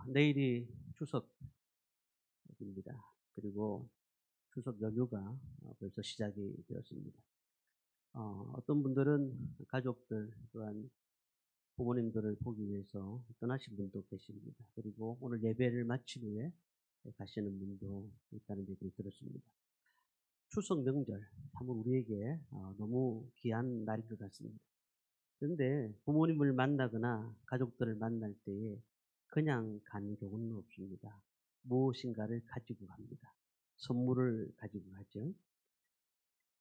내일이 추석입니다. 그리고 추석 연휴가 벌써 시작이 되었습니다. 어떤 분들은 가족들 또한 부모님들을 보기 위해서 떠나신 분도 계십니다. 그리고 오늘 예배를 마친 후에 가시는 분도 있다는 얘기를 들었습니다. 추석 명절, 참 우리에게 너무 귀한 날인 것 같습니다. 그런데 부모님을 만나거나 가족들을 만날 때에 그냥 가는 경우는 없습니다. 무엇인가를 가지고 갑니다. 선물을 가지고 가죠.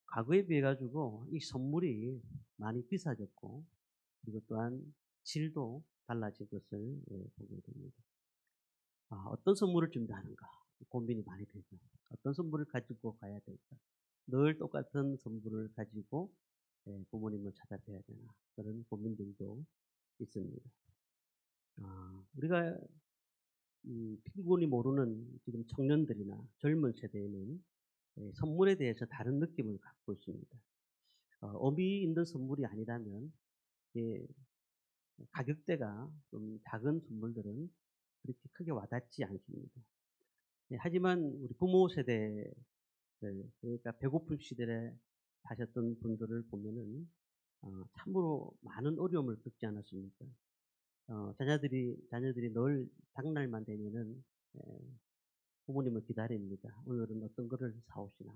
과거에 비해 가지고 이 선물이 많이 비싸졌고, 그리고 또한 질도 달라진 것을 보게 됩니다. 어떤 선물을 준비하는가 고민이 많이 되죠. 어떤 선물을 가지고 가야 될까? 늘 똑같은 선물을 가지고 부모님을 찾아뵈야 되나? 그런 고민들도 있습니다. 우리가 피곤이 모르는 지금 청년들이나 젊은 세대에는 선물에 대해서 다른 느낌을 갖고 있습니다. 의미 있는 선물이 아니라면 예, 가격대가 좀 작은 선물들은 그렇게 크게 와닿지 않습니다. 하지만 우리 부모 세대들, 그러니까 배고픈 시대에 사셨던 분들을 보면은 참으로 많은 어려움을 겪지 않았습니까? 자녀들이 늘 장날만 되면은 에, 부모님을 기다립니다. 오늘은 어떤 거를 사오시나.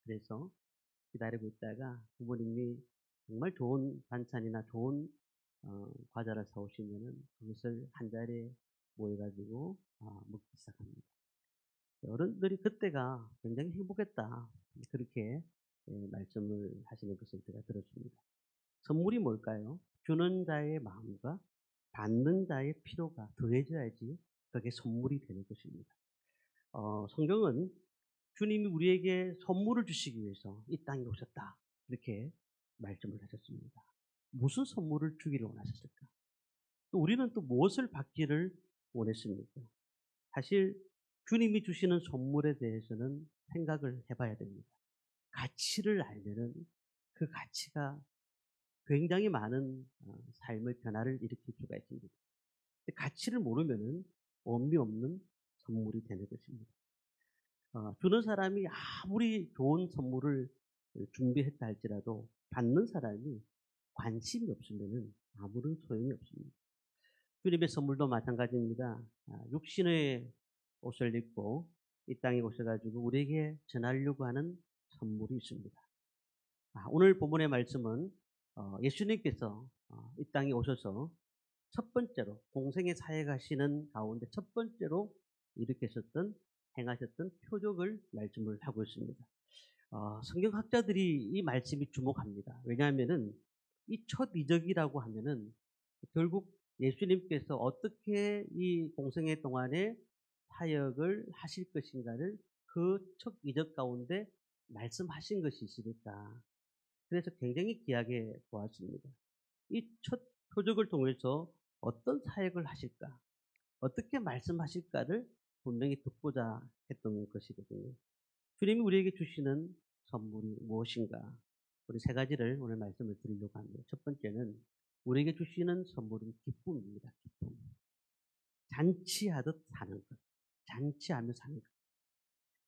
그래서 기다리고 있다가 부모님이 정말 좋은 반찬이나 좋은 과자를 사오시면은 그것을 한 자리에 모여가지고 먹기 시작합니다. 어른들이 그때가 굉장히 행복했다. 그렇게 말씀을 하시는 것을 제가 들었습니다. 선물이 뭘까요? 주는 자의 마음과 받는 자의 필요가 더해져야지 그게 선물이 되는 것입니다. 성경은 주님이 우리에게 선물을 주시기 위해서 이 땅에 오셨다. 이렇게 말씀을 하셨습니다. 무슨 선물을 주기를 원하셨을까? 또 우리는 또 무엇을 받기를 원했습니까? 사실 주님이 주시는 선물에 대해서는 생각을 해봐야 됩니다. 가치를 알면은 그 가치가 굉장히 많은 삶의 변화를 일으킬 수가 있습니다. 가치를 모르면은 의미 없는 선물이 되는 것입니다. 주는 사람이 아무리 좋은 선물을 준비했다 할지라도 받는 사람이 관심이 없으면은 아무런 소용이 없습니다. 주님의 선물도 마찬가지입니다. 육신의 옷을 입고 이 땅에 오셔가지고 우리에게 전하려고 하는 선물이 있습니다. 오늘 본문의 말씀은 예수님께서 이 땅에 오셔서 첫 번째로 공생의 사역하시는 가운데 첫 번째로 일으키셨던 행하셨던 표적을 말씀을 하고 있습니다. 성경학자들이 이 말씀이 주목합니다. 왜냐하면은 이 첫 이적이라고 하면은 결국 예수님께서 어떻게 이 공생애 동안에 사역을 하실 것인가를 그 첫 이적 가운데 말씀하신 것이 있으니까 그래서 굉장히 귀하게 보았습니다. 이 첫 표적을 통해서 어떤 사역을 하실까, 어떻게 말씀하실까를 분명히 듣고자 했던 것이거든요. 주님이 우리에게 주시는 선물이 무엇인가? 우리 세 가지를 오늘 말씀을 드리려고 합니다. 첫 번째는 우리에게 주시는 선물은 기쁨입니다. 기쁨. 잔치하듯 사는 것. 잔치하며 사는 것.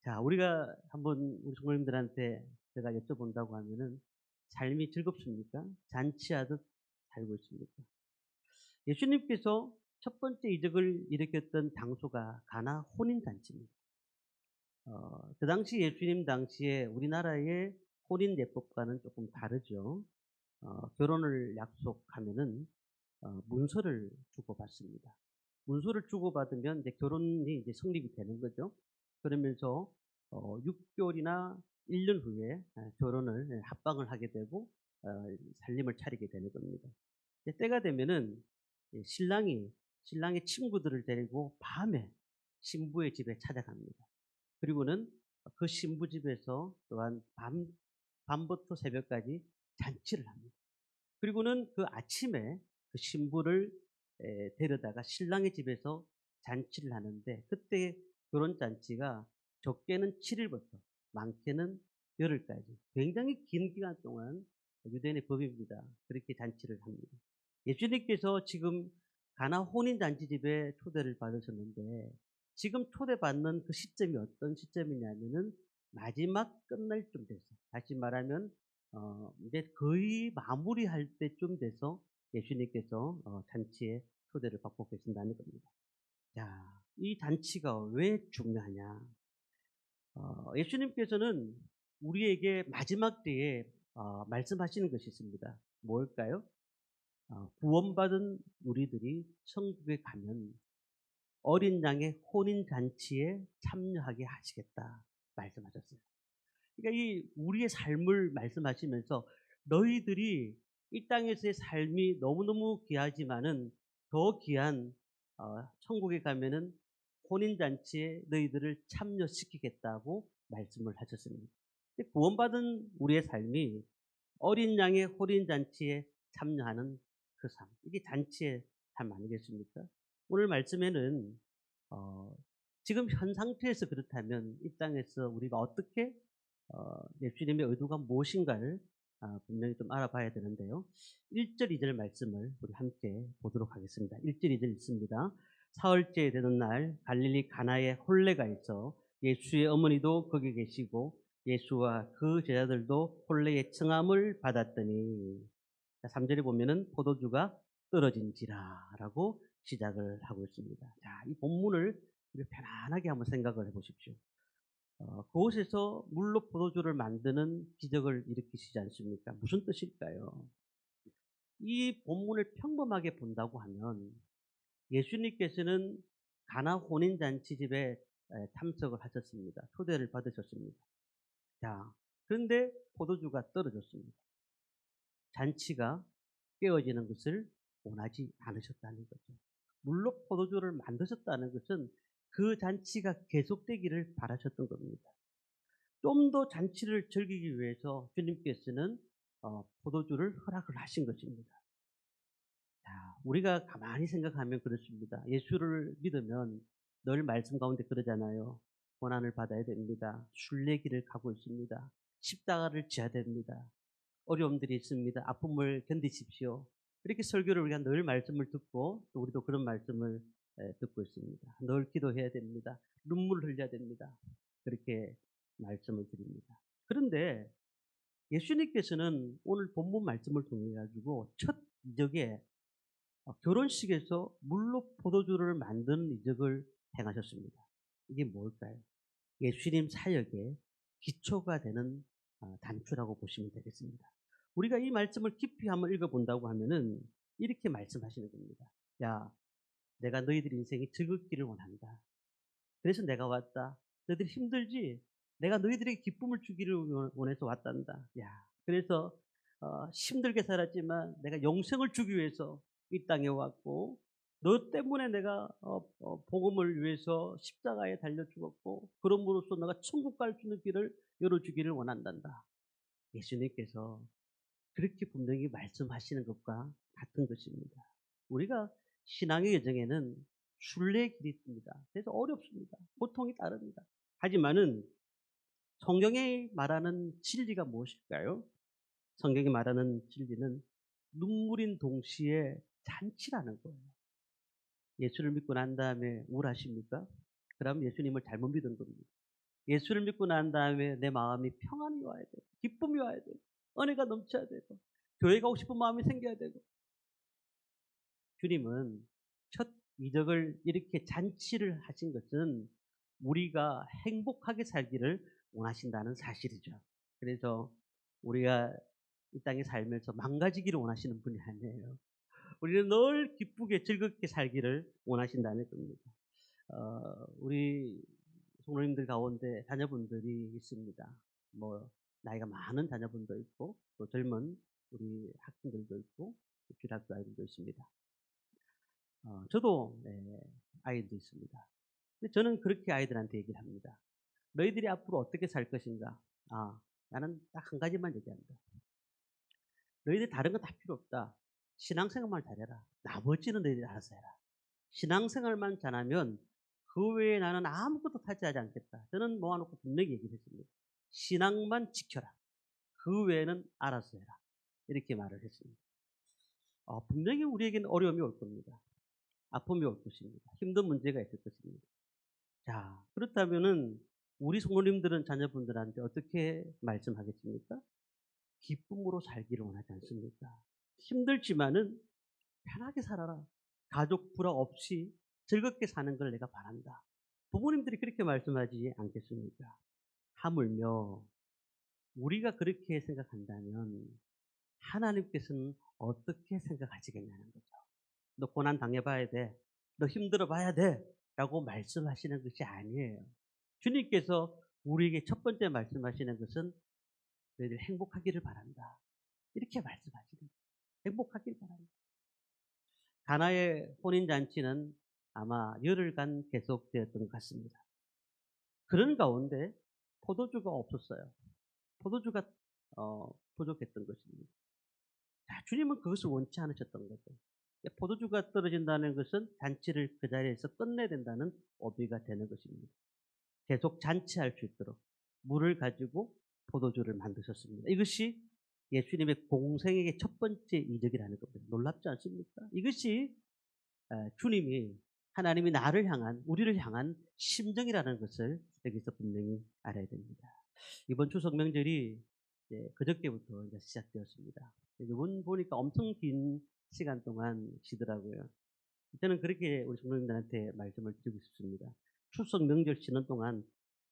자, 우리가 한번 우리 성도님들한테 제가 여쭤본다고 하면은 삶이 즐겁습니까? 잔치하듯 살고 있습니까? 예수님께서 첫 번째 이적을 일으켰던 장소가 가나 혼인잔치입니다. 그 당시 예수님 당시에 우리나라의 혼인 예법과는 조금 다르죠. 결혼을 약속하면은 문서를 주고받습니다. 문서를 주고받으면 이제 결혼이 이제 성립이 되는 거죠. 그러면서 6개월이나 1년 후에 결혼을 합방을 하게 되고 살림을 차리게 되는 겁니다. 때가 되면은 신랑의 친구들을 데리고 밤에 신부의 집에 찾아갑니다. 그리고는 그 신부 집에서 또한 밤부터 새벽까지 잔치를 합니다. 그리고는 그 아침에 그 신부를 데려다가 신랑의 집에서 잔치를 하는데 그때 결혼 잔치가 적게는 7일부터 많게는 열흘까지 굉장히 긴 기간 동안 유대인의 법입니다. 그렇게 잔치를 합니다. 예수님께서 지금 가나 혼인잔치집에 초대를 받으셨는데 지금 초대받는 그 시점이 어떤 시점이냐면은 마지막 끝날 쯤 돼서 다시 말하면 이제 거의 마무리할 때쯤 돼서 예수님께서 잔치에 초대를 받고 계신다는 겁니다. 자, 이 잔치가 왜 중요하냐? 예수님께서는 우리에게 마지막 때에 말씀하시는 것이 있습니다. 뭘까요? 구원받은 우리들이 천국에 가면 어린 양의 혼인 잔치에 참여하게 하시겠다 말씀하셨어요. 그러니까 이 우리의 삶을 말씀하시면서 너희들이 이 땅에서의 삶이 너무너무 귀하지만은 더 귀한 천국에 가면은 혼인 잔치에 너희들을 참여시키겠다고 말씀을 하셨습니다. 구원받은 우리의 삶이 어린 양의 혼인 잔치에 참여하는 그 삶, 이게 잔치의 삶 아니겠습니까? 오늘 말씀에는 어, 지금 현 상태에서 그렇다면 이 땅에서 우리가 어떻게 예수님의 의도가 무엇인가를 분명히 좀 알아봐야 되는데요. 1절, 2절 말씀을 우리 함께 보도록 하겠습니다. 1절, 2절 있습니다. 사흘째 되는 날 갈릴리 가나에 혼례가 있어 예수의 어머니도 거기 계시고 예수와 그 제자들도 혼례의 청함을 받았더니 3절에 보면은 포도주가 떨어진지라라고 시작을 하고 있습니다. 자, 이 본문을 편안하게 한번 생각을 해보십시오. 그곳에서 물로 포도주를 만드는 기적을 일으키시지 않습니까? 무슨 뜻일까요? 이 본문을 평범하게 본다고 하면 예수님께서는 가나 혼인잔치집에 참석을 하셨습니다. 초대를 받으셨습니다. 자, 그런데 포도주가 떨어졌습니다. 잔치가 깨어지는 것을 원하지 않으셨다는 거죠. 물로 포도주를 만드셨다는 것은 그 잔치가 계속되기를 바라셨던 겁니다. 좀 더 잔치를 즐기기 위해서 주님께서는 포도주를 허락을 하신 것입니다. 자, 우리가 가만히 생각하면 그렇습니다. 예수를 믿으면 늘 말씀 가운데 그러잖아요. 고난을 받아야 됩니다. 순례길을 가고 있습니다. 십자가를 져야 됩니다. 어려움들이 있습니다. 아픔을 견디십시오. 이렇게 설교를 우리가 늘 말씀을 듣고 또 우리도 그런 말씀을 듣고 있습니다. 늘 기도해야 됩니다. 눈물을 흘려야 됩니다. 그렇게 말씀을 드립니다. 그런데 예수님께서는 오늘 본문 말씀을 통해 가지고 첫 이적에 결혼식에서 물로 포도주를 만드는 이적을 행하셨습니다. 이게 뭘까요? 예수님 사역의 기초가 되는 단초라고 보시면 되겠습니다. 우리가 이 말씀을 깊이 한번 읽어본다고 하면은 이렇게 말씀하시는 겁니다. 야, 내가 너희들 인생이 즐겁기를 원한다. 그래서 내가 왔다. 너희들이 힘들지? 내가 너희들에게 기쁨을 주기를 원해서 왔단다. 야, 그래서 힘들게 살았지만 내가 영생을 주기 위해서 이 땅에 왔고 너 때문에 내가 복음을 위해서 십자가에 달려 죽었고 그럼으로써 내가 천국 갈 수 있는 길을 열어주기를 원한단다. 예수님께서 그렇게 분명히 말씀하시는 것과 같은 것입니다. 우리가 신앙의 여정에는 순례길이 있습니다. 그래서 어렵습니다. 고통이 따릅니다. 하지만은 성경이 말하는 진리가 무엇일까요? 성경이 말하는 진리는 눈물인 동시에 잔치라는 거예요. 예수를 믿고 난 다음에 우울하십니까? 그럼 예수님을 잘못 믿은 겁니다. 예수를 믿고 난 다음에 내 마음이 평안이 와야 되고 기쁨이 와야 되고 은혜가 넘쳐야 되고 교회 가고 싶은 마음이 생겨야 되고 주님은 첫 이적을 이렇게 잔치를 하신 것은 우리가 행복하게 살기를 원하신다는 사실이죠. 그래서 우리가 이 땅에 살면서 망가지기를 원하시는 분이 아니에요. 우리는 늘 기쁘게 즐겁게 살기를 원하신다는 겁니다. 우리 성도님들 가운데 자녀분들이 있습니다. 뭐 나이가 많은 자녀분도 있고 또 젊은 우리 학생들도 있고 주일학교 아이들도 있습니다. 저도 아이도 있습니다. 근데 저는 그렇게 아이들한테 얘기를 합니다. 너희들이 앞으로 어떻게 살 것인가? 나는 딱 한 가지만 얘기한다. 너희들 다른 거 다 필요 없다. 신앙생활만 잘해라. 나머지는 너희들이 알아서 해라. 신앙생활만 잘하면 그 외에 나는 아무것도 타지하지 않겠다. 저는 모아놓고 분명히 얘기를 했습니다. 신앙만 지켜라. 그 외에는 알아서 해라. 이렇게 말을 했습니다. 분명히 우리에게는 어려움이 올 겁니다. 아픔이 올 것입니다. 힘든 문제가 있을 것입니다. 자, 그렇다면은 우리 성도님들은 자녀분들한테 어떻게 말씀하겠습니까? 기쁨으로 살기를 원하지 않습니까? 힘들지만은 편하게 살아라. 가족 불화 없이 즐겁게 사는 걸 내가 바란다. 부모님들이 그렇게 말씀하지 않겠습니까? 하물며 우리가 그렇게 생각한다면 하나님께서는 어떻게 생각하시겠냐는 거죠. 너 고난 당해봐야 돼. 너 힘들어 봐야 돼. 라고 말씀하시는 것이 아니에요. 주님께서 우리에게 첫 번째 말씀하시는 것은 너희들 행복하기를 바란다. 이렇게 말씀하시는 거예요. 행복하기를 바란다. 가나의 혼인잔치는 아마 열흘간 계속되었던 것 같습니다. 그런 가운데 포도주가 없었어요. 포도주가 부족했던 것입니다. 자, 주님은 그것을 원치 않으셨던 거죠. 포도주가 떨어진다는 것은 잔치를 그 자리에서 끝내야 된다는 어비가 되는 것입니다. 계속 잔치할 수 있도록 물을 가지고 포도주를 만드셨습니다. 이것이 예수님의 공생애의 첫 번째 이적이라는 겁니다. 놀랍지 않습니까? 이것이 주님이 하나님이 나를 향한 우리를 향한 심정이라는 것을 여기서 분명히 알아야 됩니다. 이번 추석 명절이 그저께부터 이제 시작되었습니다. 이번 보니까 엄청 긴 시간 동안 쉬더라고요. 저는 그렇게 우리 성도님들한테 말씀을 드리고 싶습니다. 추석 명절 쉬는 동안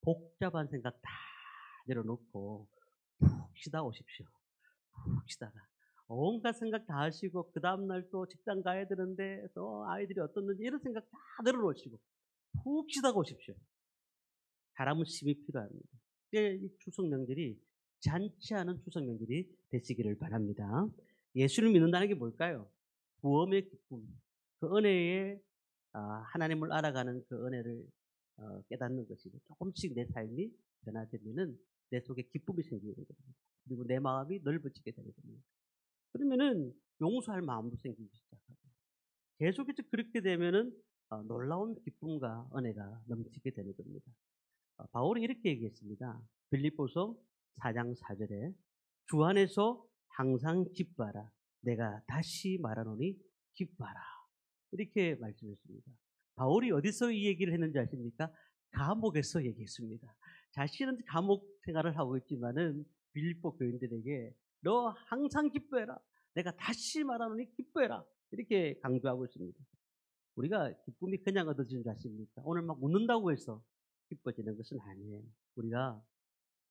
복잡한 생각 다 내려놓고 푹 쉬다 오십시오. 푹 쉬다가 온갖 생각 다 하시고 그 다음날 또 직장 가야 되는데 또 아이들이 어떻는지 이런 생각 다 내려놓으시고 푹 쉬다가 오십시오. 사람은 쉼이 필요합니다. 이 추석 명절이 잔치하는 추석 명절이 되시기를 바랍니다. 예수를 믿는다는 게 뭘까요? 구원의 기쁨, 그 은혜에 하나님을 알아가는 그 은혜를 깨닫는 것이죠. 조금씩 내 삶이 변화되면은 내 속에 기쁨이 생기게 됩니다. 그리고 내 마음이 넓어지게 되는 겁니다. 그러면은 용서할 마음도 생기기 시작하고 계속해서 그렇게 되면은 놀라운 기쁨과 은혜가 넘치게 되는 겁니다. 바울이 이렇게 얘기했습니다. 빌립보서 4장 4절에 주 안에서 항상 기뻐하라. 내가 다시 말하노니 기뻐하라. 이렇게 말씀했습니다. 바울이 어디서 이 얘기를 했는지 아십니까? 감옥에서 얘기했습니다. 자신은 감옥 생활을 하고 있지만은 빌립보 교인들에게 너 항상 기뻐해라. 내가 다시 말하노니 기뻐해라. 이렇게 강조하고 있습니다. 우리가 기쁨이 그냥 얻어지는 줄 아십니까? 오늘 막 웃는다고 해서 기뻐지는 것은 아니에요. 우리가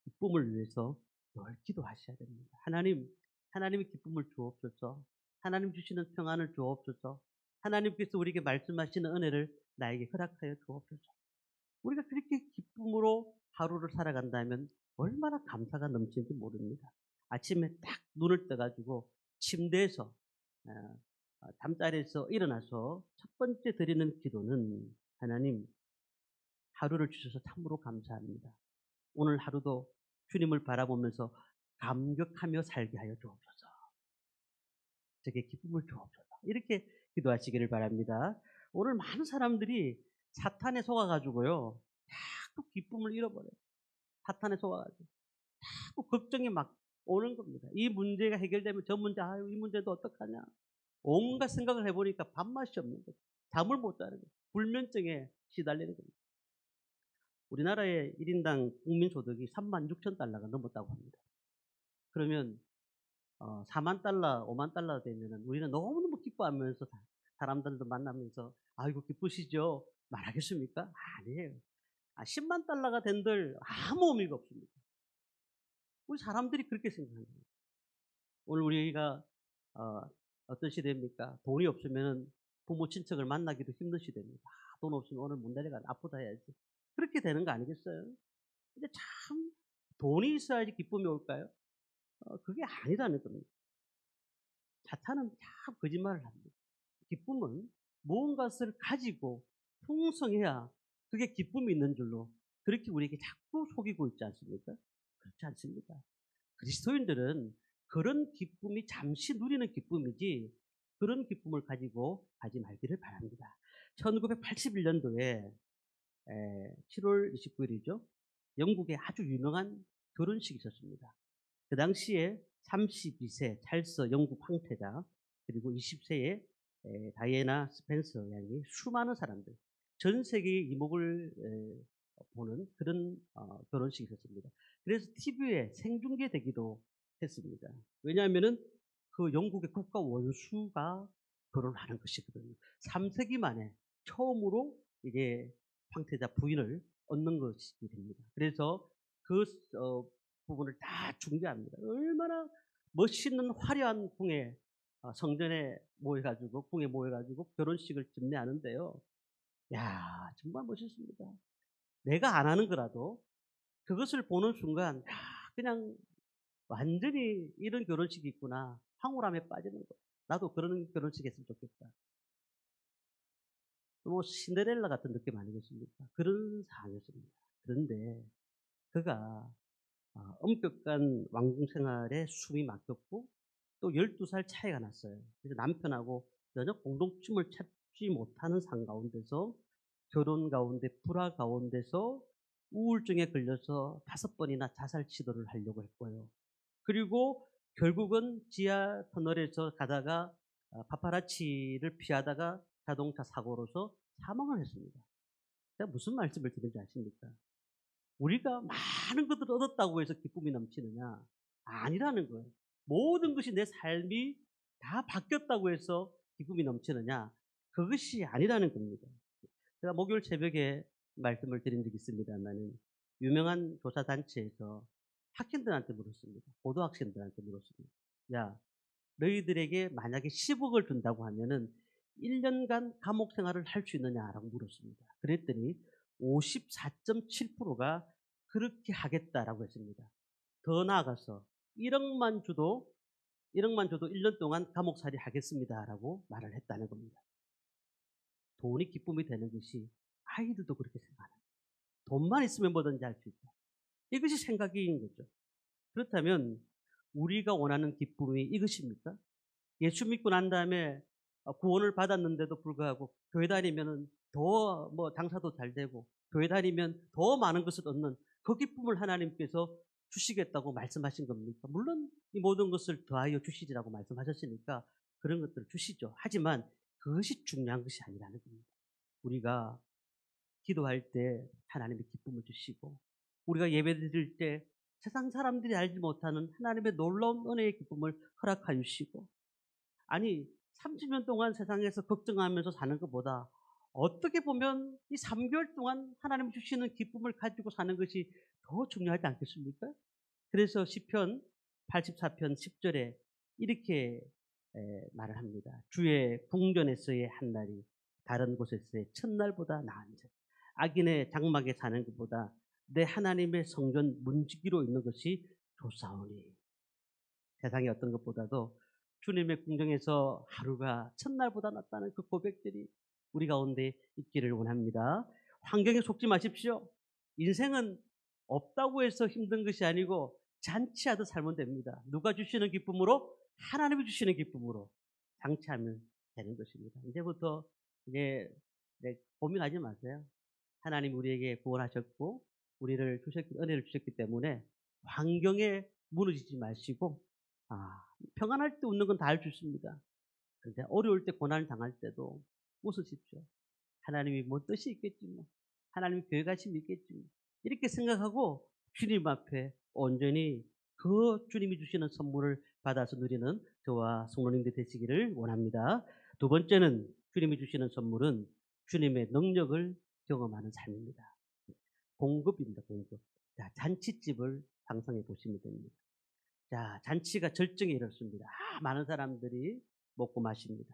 기쁨을 위해서 늘 기도하셔야 됩니다. 하나님이 기쁨을 주옵소서. 하나님 주시는 평안을 주옵소서. 하나님께서 우리에게 말씀하시는 은혜를 나에게 허락하여 주옵소서. 우리가 그렇게 기쁨으로 하루를 살아간다면 얼마나 감사가 넘치는지 모릅니다. 아침에 딱 눈을 떠가지고 침대에서 잠자리에서 일어나서 첫 번째 드리는 기도는 하나님 하루를 주셔서 참으로 감사합니다. 오늘 하루도 주님을 바라보면서 감격하며 살게 하여 주옵소서. 저게 기쁨을 주옵소서. 이렇게 기도하시기를 바랍니다. 오늘 많은 사람들이 사탄에 속아가지고요. 자꾸 기쁨을 잃어버려요. 사탄에 속아가지고. 자꾸 걱정이 막 오는 겁니다. 이 문제가 해결되면 저 문제, 아유, 이 문제도 어떡하냐. 온갖 생각을 해보니까 밥맛이 없는 거죠. 잠을 못 자는 거죠. 불면증에 시달리는 겁니다. 우리나라의 1인당 국민소득이 3만 6천 달러가 넘었다고 합니다. 그러면 4만 달러, 5만 달러 되면은 우리는 너무너무 기뻐하면서 사람들도 만나면서 아이고 기쁘시죠? 말하겠습니까? 아니에요. 10만 달러가 된들 아무 의미가 없습니다. 우리 사람들이 그렇게 생각하는 거예요. 오늘 우리가 어떤 시대입니까? 돈이 없으면 부모 친척을 만나기도 힘든 시대입니다. 돈 없으면 오늘 못 내려가 아프다 해야지. 그렇게 되는 거 아니겠어요? 근데 참 돈이 있어야지 기쁨이 올까요? 그게 아니라는 겁니다. 사탄은 참 거짓말을 합니다. 기쁨은 무언가를 가지고 풍성해야 그게 기쁨이 있는 줄로 그렇게 우리에게 자꾸 속이고 있지 않습니까? 그렇지 않습니다. 그리스도인들은 그런 기쁨이 잠시 누리는 기쁨이지 그런 기쁨을 가지고 가지 말기를 바랍니다. 1981년도에 7월 29일이죠. 영국에 아주 유명한 결혼식이 있었습니다. 그 당시에 32세 찰스 영국 황태자 그리고 20세의 다이애나 스펜서 양이 수많은 사람들, 전 세계의 이목을 보는 그런 결혼식이 있었습니다. 그래서 TV에 생중계되기도 했습니다. 왜냐하면은 그 영국의 국가 원수가 결혼하는 것이거든요. 3세기 만에 처음으로 이게 황태자 부인을 얻는 것이 됩니다. 그래서 그 부분을 다 중계합니다. 얼마나 멋있는 화려한 궁에 성전에 모여가지고 궁에 모여가지고 결혼식을 집례하는데요. 야, 정말 멋있습니다. 내가 안 하는 거라도 그것을 보는 순간 야, 그냥 완전히 이런 결혼식이 있구나. 황홀함에 빠지는 거. 나도 그런 결혼식 했으면 좋겠다. 뭐 신데렐라 같은 느낌 아니겠습니까? 그런 상황이었습니다. 그런데 그가 엄격한 왕궁 생활에 숨이 막혔고 또 12살 차이가 났어요. 그래서 남편하고 전혀 공동점을 찾지 못하는 상황 가운데서 결혼 가운데 불화 가운데서 우울증에 걸려서 5번이나 자살 시도를 하려고 했고요. 그리고 결국은 지하 터널에서 가다가 파파라치를 피하다가 자동차 사고로서 사망을 했습니다. 제가 무슨 말씀을 드리는지 아십니까? 우리가 많은 것들을 얻었다고 해서 기쁨이 넘치느냐? 아니라는 거예요. 모든 것이 내 삶이 다 바뀌었다고 해서 기쁨이 넘치느냐? 그것이 아니라는 겁니다. 제가 목요일 새벽에 말씀을 드린 적이 있습니다만은 유명한 교사 단체에서 학생들한테 물었습니다. 고등학생들한테 물었습니다. 야, 너희들에게 만약에 10억을 준다고 하면은 1년간 감옥 생활을 할 수 있느냐라고 물었습니다. 그랬더니 54.7%가 그렇게 하겠다라고 했습니다. 더 나아가서 1억만 줘도 1년 동안 감옥살이 하겠습니다라고 말을 했다는 겁니다. 돈이 기쁨이 되는 것이 아이들도 그렇게 생각합니다. 돈만 있으면 뭐든지 할 수 있다. 이것이 생각인 거죠. 그렇다면 우리가 원하는 기쁨이 이것입니까? 예수 믿고 난 다음에 구원을 받았는데도 불구하고 교회 다니면은 더 뭐 장사도 잘 되고 교회 다니면 더 많은 것을 얻는 그 기쁨을 하나님께서 주시겠다고 말씀하신 겁니까? 물론 이 모든 것을 더하여 주시리라고 말씀하셨으니까 그런 것들을 주시죠. 하지만 그것이 중요한 것이 아니라는 겁니다. 우리가 기도할 때 하나님의 기쁨을 주시고 우리가 예배 드릴 때 세상 사람들이 알지 못하는 하나님의 놀라운 은혜의 기쁨을 허락하여 주시고 아니 30년 동안 세상에서 걱정하면서 사는 것보다 어떻게 보면 이 3개월 동안 하나님 주시는 기쁨을 가지고 사는 것이 더 중요하지 않겠습니까? 그래서 시편 84편 10절에 이렇게 말을 합니다. 주의 궁전에서의 한날이 다른 곳에서의 첫날보다 나은즉 악인의 장막에 사는 것보다 내 하나님의 성전 문지기로 있는 것이 좋사오니 세상의 어떤 것보다도 주님의 궁정에서 하루가 첫날보다 낫다는 그 고백들이 우리 가운데 있기를 원합니다. 환경에 속지 마십시오. 인생은 없다고 해서 힘든 것이 아니고 잔치하듯 살면 됩니다. 누가 주시는 기쁨으로? 하나님이 주시는 기쁨으로 장치하면 되는 것입니다. 이제부터 이제 고민하지 마세요. 하나님 우리에게 구원하셨고 우리를 은혜를 주셨기 때문에 환경에 무너지지 마시고 평안할 때 웃는 건 다 할 수 있습니다. 그런데 어려울 때 고난을 당할 때도 웃으십시오. 하나님이 뭐 뜻이 있겠지 뭐. 하나님이 계획하심이 있겠지 뭐. 이렇게 생각하고 주님 앞에 온전히 그 주님이 주시는 선물을 받아서 누리는 저와 성도님들 되시기를 원합니다. 두 번째는 주님이 주시는 선물은 주님의 능력을 경험하는 삶입니다. 공급입니다. 공급. 자, 잔치집을 상상해 보시면 됩니다. 자, 잔치가 절정에 이르렀습니다. 많은 사람들이 먹고 마십니다.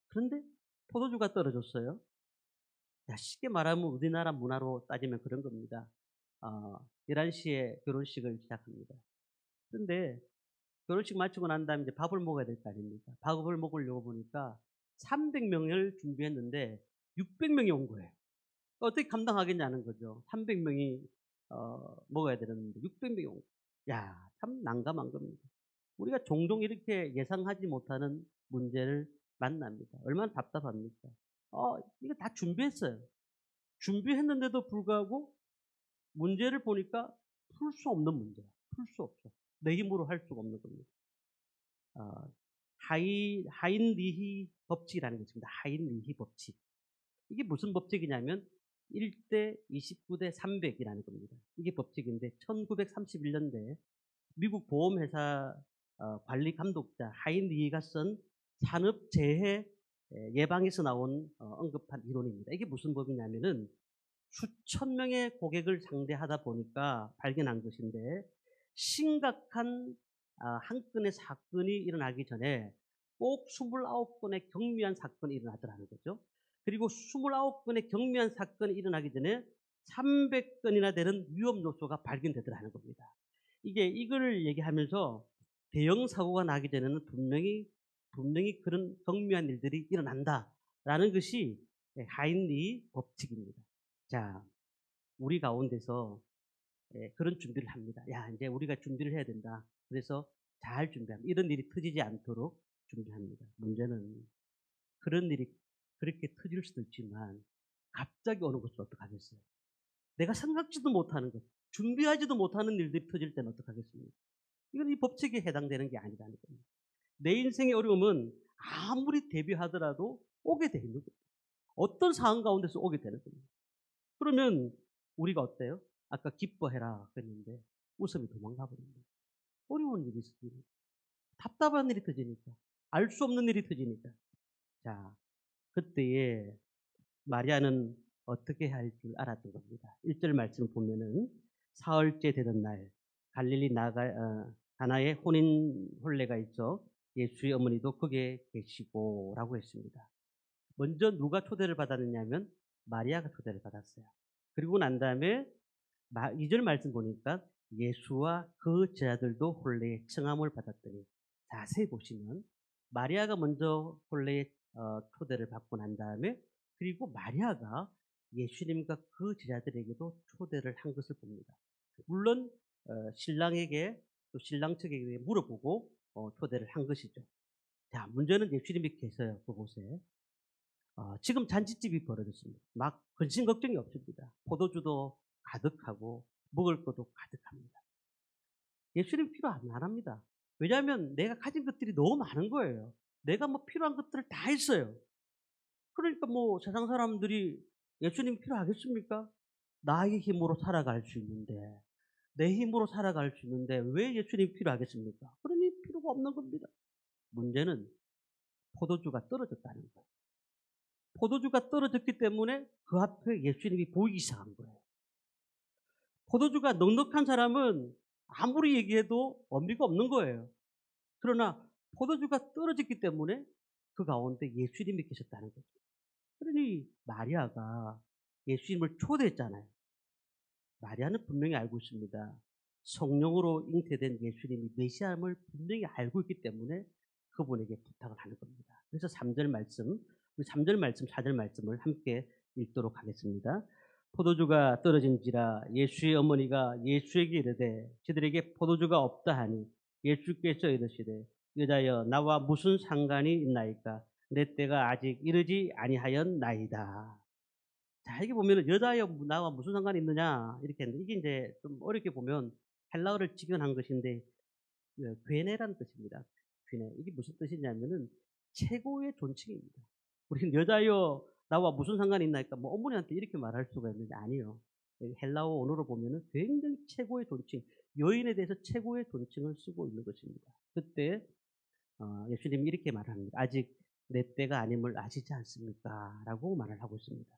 그런데 포도주가 떨어졌어요. 자, 쉽게 말하면 우리나라 문화로 따지면 그런 겁니다. 11시에 결혼식을 시작합니다. 그런데 결혼식 마치고 난 다음에 이제 밥을 먹어야 될 거 아닙니까? 밥을 먹으려고 보니까 300명을 준비했는데 600명이 온 거예요. 어떻게 감당하겠냐는 거죠. 300명이 먹어야 되는데 600명이 온 거예요. 야, 참 난감한 겁니다. 우리가 종종 이렇게 예상하지 못하는 문제를 만납니다. 얼마나 답답합니까? 이거 다 준비했어요. 준비했는데도 불구하고 문제를 보니까 풀 수 없는 문제야. 풀 수 없어. 내 힘으로 할 수가 없는 겁니다. 하인리히 법칙이라는 게 있습니다. 하인리히 법칙. 이게 무슨 법칙이냐면 1대 29대 300이라는 겁니다. 이게 법칙인데 1931년대 미국 보험회사 관리 감독자 하인리히가 쓴 산업재해 예방에서 나온 언급한 이론입니다. 이게 무슨 법이냐면은 수천 명의 고객을 상대하다 보니까 발견한 것인데 심각한 한 건의 사건이 일어나기 전에 꼭 29건의 경미한 사건이 일어나더라는 거죠. 그리고 29건의 경미한 사건이 일어나기 전에 300건이나 되는 위험 요소가 발견되더라는 겁니다. 이걸 얘기하면서 대형 사고가 나기 전에는 분명히 그런 경미한 일들이 일어난다라는 것이 하인리 법칙입니다. 자, 우리 가운데서 그런 준비를 합니다. 야, 이제 우리가 준비를 해야 된다. 그래서 잘 준비합니다. 이런 일이 터지지 않도록 준비합니다. 문제는 그런 일이 그렇게 터질 수도 있지만 갑자기 오는 것을 어떡하겠어요? 내가 생각지도 못하는 것, 준비하지도 못하는 일들이 터질 때는 어떡하겠습니까? 이건 이 법칙에 해당되는 게 아니라는 겁니다. 내 인생의 어려움은 아무리 대비하더라도 오게 되는 거죠. 어떤 상황 가운데서 오게 되는 겁니다. 그러면 우리가 어때요? 아까 기뻐해라 그랬는데 웃음이 도망가 버립니다. 어려운 일이 있으니까. 답답한 일이 터지니까. 알 수 없는 일이 터지니까. 자, 그때에 마리아는 어떻게 할 줄 알았던 겁니다. 1절 말씀을 보면은 사흘째 되던 날 갈릴리 가나에 혼인 혼례가 있어 예수의 어머니도 거기에 계시고 라고 했습니다. 먼저 누가 초대를 받았느냐면 마리아가 초대를 받았어요. 그리고 난 다음에 2절 말씀 보니까 예수와 그 제자들도 혼례에 청함을 받았더니 자세히 보시면 마리아가 먼저 혼례에 초대를 받고 난 다음에 그리고 마리아가 예수님과 그 제자들에게도 초대를 한 것을 봅니다. 물론 신랑에게 또 신랑 측에게 물어보고 초대를 한 것이죠. 자, 문제는 예수님이 계세요. 그곳에. 지금 잔치집이 벌어졌습니다. 막 근심 걱정이 없습니다. 포도주도 가득하고 먹을 것도 가득합니다. 예수님 필요 안 합니다. 왜냐하면 내가 가진 것들이 너무 많은 거예요. 내가 뭐 필요한 것들을 다 했어요. 그러니까 뭐 세상 사람들이 예수님 필요하겠습니까? 나의 힘으로 살아갈 수 있는데, 내 힘으로 살아갈 수 있는데 왜 예수님 필요하겠습니까? 그러니 필요가 없는 겁니다. 문제는 포도주가 떨어졌다는 거예요. 포도주가 떨어졌기 때문에 그 앞에 예수님이 보이기 시작한 거예요. 포도주가 넉넉한 사람은 아무리 얘기해도 의미가 없는 거예요. 그러나 포도주가 떨어졌기 때문에 그 가운데 예수님이 계셨다는 거죠. 그러니 마리아가 예수님을 초대했잖아요. 마리아는 분명히 알고 있습니다. 성령으로 잉태된 예수님이 메시아임을 분명히 알고 있기 때문에 그분에게 부탁을 하는 겁니다. 그래서 3절 말씀, 3절 말씀, 4절 말씀을 함께 읽도록 하겠습니다. 포도주가 떨어진지라 예수의 어머니가 예수에게 이르되 저들에게 포도주가 없다 하니 예수께서 이르시되 여자여 나와 무슨 상관이 있나이까 내 때가 아직 이르지 아니하였나이다. 자, 이게 보면은 여자여 나와 무슨 상관이 있느냐 이렇게 했는데 이게 이제 좀 어렵게 보면 헬라어를 직역한 것인데 괴네라는 뜻입니다. 괴네. 이게 무슨 뜻이냐면은 최고의 존칭입니다. 우리는 여자여 나와 무슨 상관이 있나니까 뭐 어머니한테 이렇게 말할 수가 있는데 아니요. 헬라어 언어로 보면은 굉장히 최고의 존칭, 여인에 대해서 최고의 존칭을 쓰고 있는 것입니다. 그때 예수님이 이렇게 말합니다. 아직 내 때가 아님을 아시지 않습니까? 라고 말을 하고 있습니다.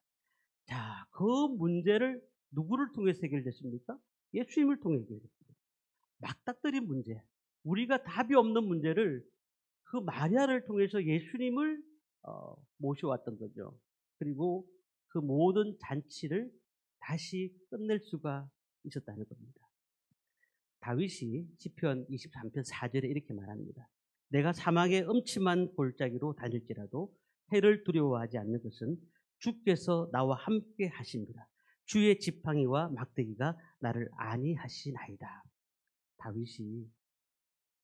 자, 그 문제를 누구를 통해서 해결됐습니까? 예수님을 통해 해결됐습니다. 막닥뜨린 문제, 우리가 답이 없는 문제를 그 마리아를 통해서 예수님을 모셔왔던 거죠. 그리고 그 모든 잔치를 다시 끝낼 수가 있었다는 겁니다. 다윗이 시편 23편 4절에 이렇게 말합니다. 내가 사망의 음침한 골짜기로 다닐지라도 해를 두려워하지 않는 것은 주께서 나와 함께 하십니다. 주의 지팡이와 막대기가 나를 안위하시나이다. 다윗이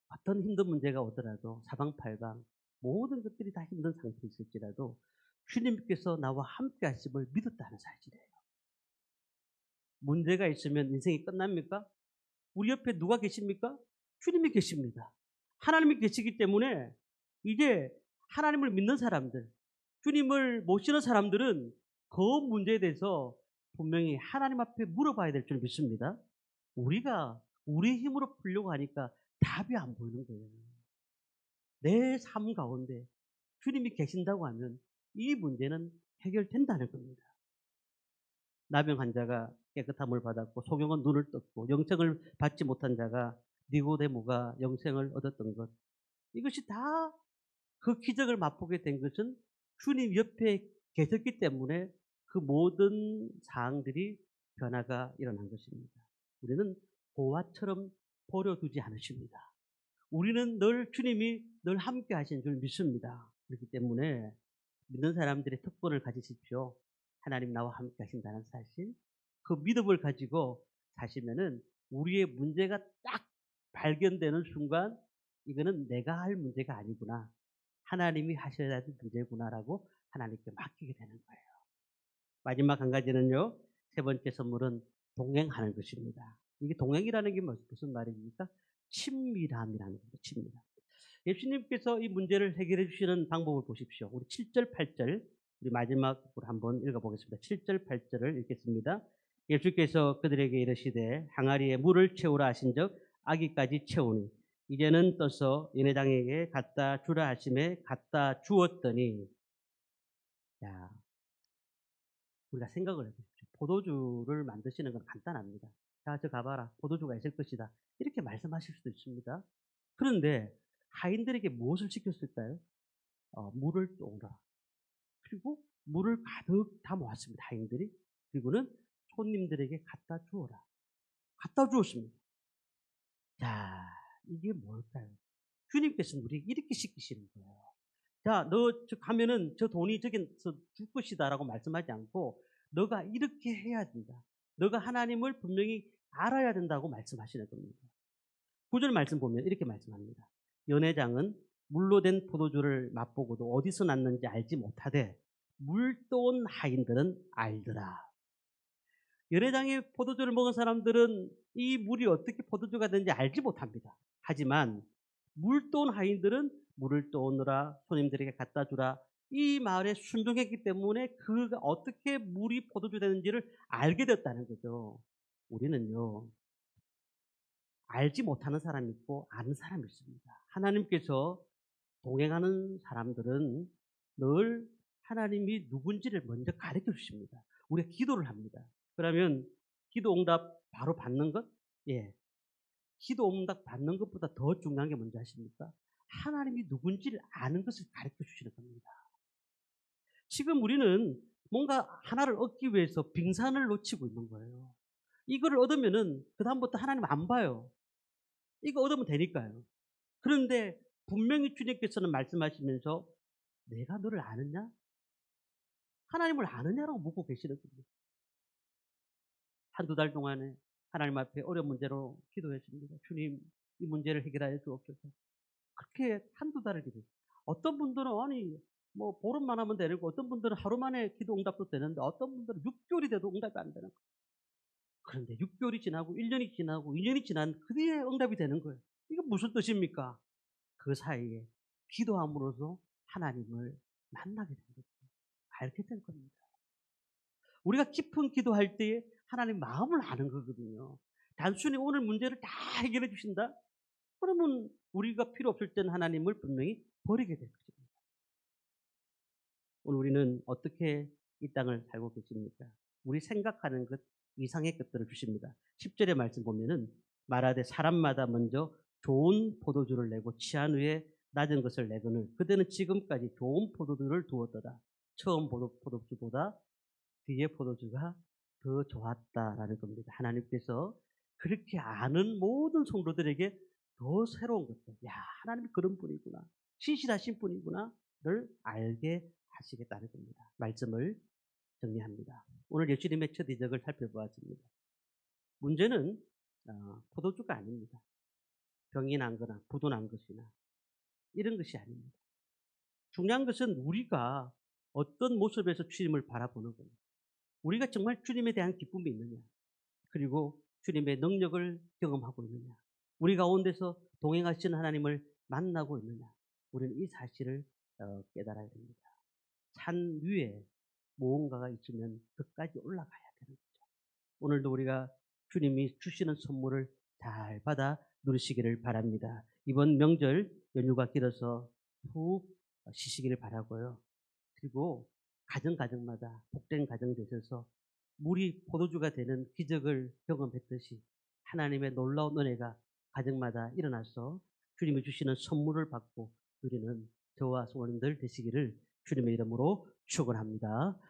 어떤 힘든 문제가 오더라도 사방팔방 모든 것들이 다 힘든 상태에 있을지라도 주님께서 나와 함께 하심을 믿었다는 사실이에요. 문제가 있으면 인생이 끝납니까? 우리 옆에 누가 계십니까? 주님이 계십니다. 하나님이 계시기 때문에 이제 하나님을 믿는 사람들, 주님을 모시는 사람들은 그 문제에 대해서 분명히 하나님 앞에 물어봐야 될 줄 믿습니다. 우리가 우리 힘으로 풀려고 하니까 답이 안 보이는 거예요. 내 삶 가운데 주님이 계신다고 하면 이 문제는 해결된다는 겁니다. 나병 환자가 깨끗한 물 받았고 소경은 눈을 떴고 영생을 받지 못한 자가 니고데모가 영생을 얻었던 것, 이것이 다 그 기적을 맛보게 된 것은 주님 옆에 계셨기 때문에 그 모든 사항들이 변화가 일어난 것입니다. 우리는 보화처럼 버려두지 않으십니다. 우리는 늘 주님이 늘 함께 하신 줄 믿습니다. 그렇기 때문에 믿는 사람들의 특권을 가지십시오. 하나님 나와 함께 하신다는 사실. 그 믿음을 가지고 사시면은 우리의 문제가 딱 발견되는 순간 이거는 내가 할 문제가 아니구나. 하나님이 하셔야 할 문제구나라고 하나님께 맡기게 되는 거예요. 마지막 한 가지는요. 세 번째 선물은 동행하는 것입니다. 이게 동행이라는 게 무슨 말입니까? 친밀함이라는 겁니다. 친밀함. 예수님께서 이 문제를 해결해 주시는 방법을 보십시오. 우리 7절, 8절 우리 마지막으로 한번 읽어보겠습니다. 7절, 8절을 읽겠습니다. 예수께서 그들에게 이르시되 항아리에 물을 채우라 하신즉 아기까지 채우니 이제는 떠서 연회장에게 갖다 주라 하심에 갖다 주었더니, 야, 우리가 생각을 해보십시오. 포도주를 만드시는 건 간단합니다. 자, 저 가봐라. 포도주가 있을 것이다. 이렇게 말씀하실 수도 있습니다. 그런데 하인들에게 무엇을 시켰을까요? 물을 떠오라. 그리고 물을 가득 담아왔습니다. 하인들이. 그리고는 손님들에게 갖다 주어라. 갖다 주었습니다. 자, 이게 뭘까요? 주님께서는 우리에게 이렇게 시키시는 거예요. 자, 너 가면은 저 돈이 저기서 줄 것이다라고 말씀하지 않고 너가 이렇게 해야 된다. 너가 하나님을 분명히 알아야 된다고 말씀하시는 겁니다. 9절 말씀 보면 이렇게 말씀합니다. 연회장은 물로 된 포도주를 맛보고도 어디서 났는지 알지 못하되 물떠온 하인들은 알더라. 연회장의 포도주를 먹은 사람들은 이 물이 어떻게 포도주가 되는지 알지 못합니다. 하지만 물떠온 하인들은 물을 떠오느라 손님들에게 갖다 주라 이 말에 순종했기 때문에 그가 어떻게 물이 포도주 되는지를 알게 됐다는 거죠. 우리는요, 알지 못하는 사람이 있고 아는 사람이 있습니다. 하나님께서 동행하는 사람들은 늘 하나님이 누군지를 먼저 가르쳐 주십니다. 우리가 기도를 합니다. 그러면 기도 응답 바로 받는 것? 예. 기도 응답 받는 것보다 더 중요한 게 뭔지 아십니까? 하나님이 누군지를 아는 것을 가르쳐 주시는 겁니다. 지금 우리는 뭔가 하나를 얻기 위해서 빙산을 놓치고 있는 거예요. 이거를 얻으면은 그다음부터 하나님 안 봐요. 이거 얻으면 되니까요. 그런데 분명히 주님께서는 말씀하시면서 내가 너를 아느냐? 하나님을 아느냐라고 묻고 계시는 겁니다. 한두 달 동안에 하나님 앞에 어려운 문제로 기도했습니다. 주님, 이 문제를 해결하여 주옵소서. 그렇게 한두 달을 기도했어요. 어떤 분들은 아니 뭐 보름만 하면 되는 거, 어떤 분들은 하루 만에 기도 응답도 되는데 어떤 분들은 6개월이 돼도 응답이 안 되는 거예요. 그런데 6개월이 지나고 1년이 지나고 2년이 지난 그 뒤에 응답이 되는 거예요. 이거 무슨 뜻입니까? 그 사이에 기도함으로써 하나님을 만나게 된 거죠. 알게 된 겁니다. 우리가 깊은 기도할 때에 하나님 마음을 아는 거거든요. 단순히 오늘 문제를 다 해결해 주신다? 그러면 우리가 필요 없을 때는 하나님을 분명히 버리게 될 것입니다. 오늘 우리는 어떻게 이 땅을 살고 계십니까? 우리 생각하는 것 이상의 것들을 주십니다. 10절의 말씀 보면은 말하되 사람마다 먼저 좋은 포도주를 내고 취한 후에 낮은 것을 내거늘 그대는 지금까지 좋은 포도주를 두었더라. 처음 포도주보다 뒤에 포도주가 더 좋았다라는 겁니다. 하나님께서 그렇게 아는 모든 성도들에게 더 새로운 것들, 야, 하나님이 그런 분이구나, 신실하신 분이구나, 를 알게 하시겠다는 겁니다. 말씀을 정리합니다. 오늘 예수님의 첫 이적을 살펴보았습니다. 문제는 포도주가 아닙니다. 병이 난 거나 부도 난 것이나 이런 것이 아닙니다. 중요한 것은 우리가 어떤 모습에서 주님을 바라보는 겁니다. 우리가 정말 주님에 대한 기쁨이 있느냐, 그리고 주님의 능력을 경험하고 있느냐, 우리 가운데서 동행하시는 하나님을 만나고 있느냐, 우리는 이 사실을 깨달아야 됩니다. 산 위에 무언가가 있으면 끝까지 올라가야 되는 거죠. 오늘도 우리가 주님이 주시는 선물을 잘 받아 누리시기를 바랍니다. 이번 명절 연휴가 길어서 푹 쉬시기를 바라고요. 그리고 가정마다 복된 가정 되셔서 물이 포도주가 되는 기적을 경험했듯이 하나님의 놀라운 은혜가 가정마다 일어나서 주님이 주시는 선물을 받고 누리는 저와 성도님들 되시기를 주님의 이름으로 축원합니다.